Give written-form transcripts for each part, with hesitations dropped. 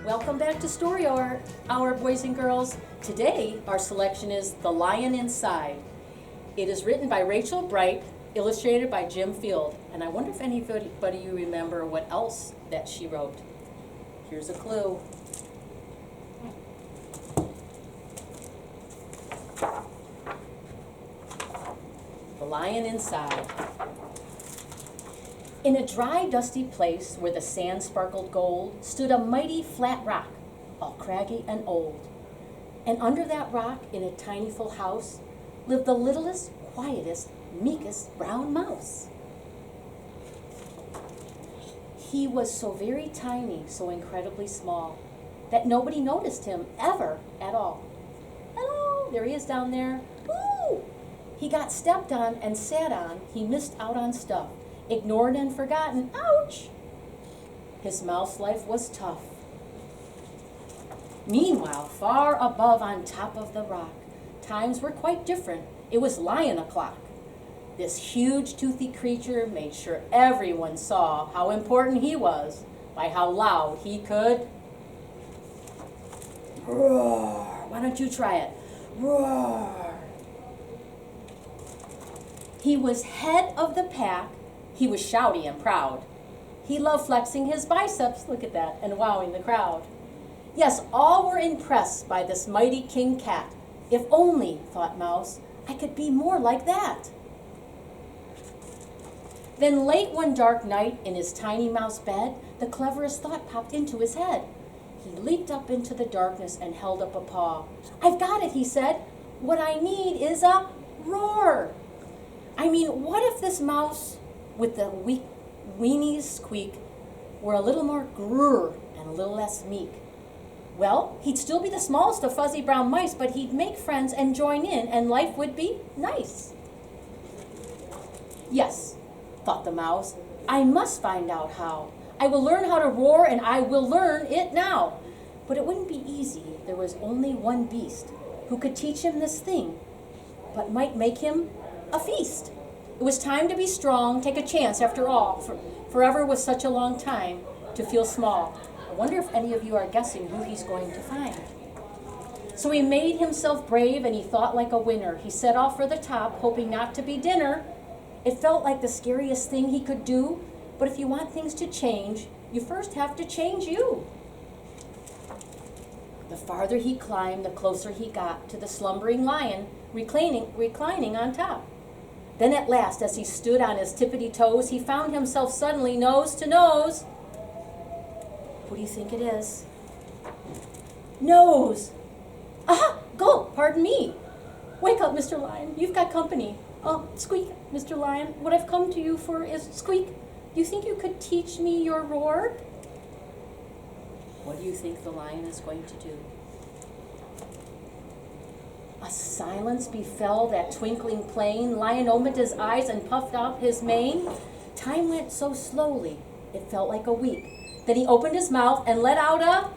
Welcome back to Story Hour, boys and girls. Today, our selection is The Lion Inside. It is written by Rachel Bright, illustrated by Jim Field. And I wonder if anybody you remember what else that she wrote. Here's a clue. The Lion Inside. In a dry, dusty place where the sand sparkled gold stood a mighty flat rock, all craggy and old. And under that rock, in a tiny full house, lived the littlest, quietest, meekest brown mouse. He was so very tiny, so incredibly small, that nobody noticed him ever at all. Hello, there he is down there. Woo! He got stepped on and sat on. He missed out on stuff. Ignored and forgotten, ouch! His mouse life was tough. Meanwhile, far above on top of the rock, times were quite different. It was lion o'clock. This huge toothy creature made sure everyone saw how important he was by how loud he could roar. Why don't you try it? Roar. He was head of the pack. He was shouty and proud. He loved flexing his biceps, look at that, and wowing the crowd. Yes, all were impressed by this mighty king cat. If only, thought Mouse, I could be more like that. Then late one dark night in his tiny mouse bed, the cleverest thought popped into his head. He leaped up into the darkness and held up a paw. I've got it, he said. What I need is a roar. I mean, what if this mouse with the weak weenies squeak were a little more grrr and a little less meek? Well, he'd still be the smallest of fuzzy brown mice, but he'd make friends and join in, and life would be nice. Yes, thought the mouse, I must find out how. I will learn how to roar, and I will learn it now. But it wouldn't be easy. There was only one beast who could teach him this thing, but might make him a feast. It was time to be strong, take a chance after all. Forever was such a long time to feel small. I wonder if any of you are guessing who he's going to find. So he made himself brave and he thought like a winner. He set off for the top, hoping not to be dinner. It felt like the scariest thing he could do, but if you want things to change, you first have to change you. The farther he climbed, the closer he got to the slumbering lion, reclining on top. Then at last, as he stood on his tippity toes, he found himself suddenly nose to nose. Who do you think it is? Nose! Aha! Gulp! Pardon me! Wake up, Mr. Lion. You've got company. Squeak, Mr. Lion. What I've come to you for is Squeak. Do you think you could teach me your roar? What do you think the lion is going to do? A silence befell that twinkling plain. Lion opened his eyes and puffed out his mane. Time went so slowly, it felt like a week. Then he opened his mouth and let out a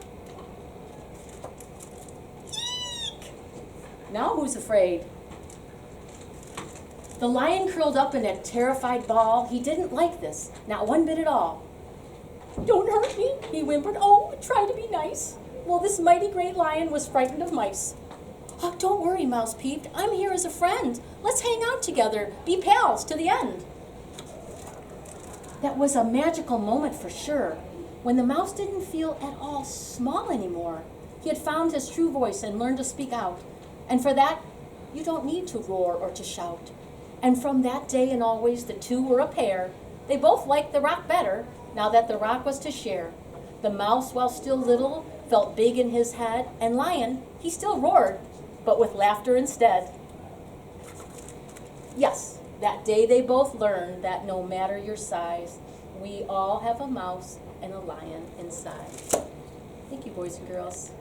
eek. Now who's afraid? The lion curled up in a terrified ball. He didn't like this, not one bit at all. Don't hurt me, he whimpered. Oh, try to be nice. Well, this mighty great lion was frightened of mice. Oh, don't worry, Mouse peeped. I'm here as a friend. Let's hang out together, be pals to the end. That was a magical moment for sure, when the mouse didn't feel at all small anymore. He had found his true voice and learned to speak out. And for that, you don't need to roar or to shout. And from that day and always, the two were a pair. They both liked the rock better, now that the rock was to share. The mouse, while still little, felt big in his head, and Lion, he still roared, but with laughter instead. Yes, that day they both learned that no matter your size, we all have a mouse and a lion inside. Thank you, boys and girls.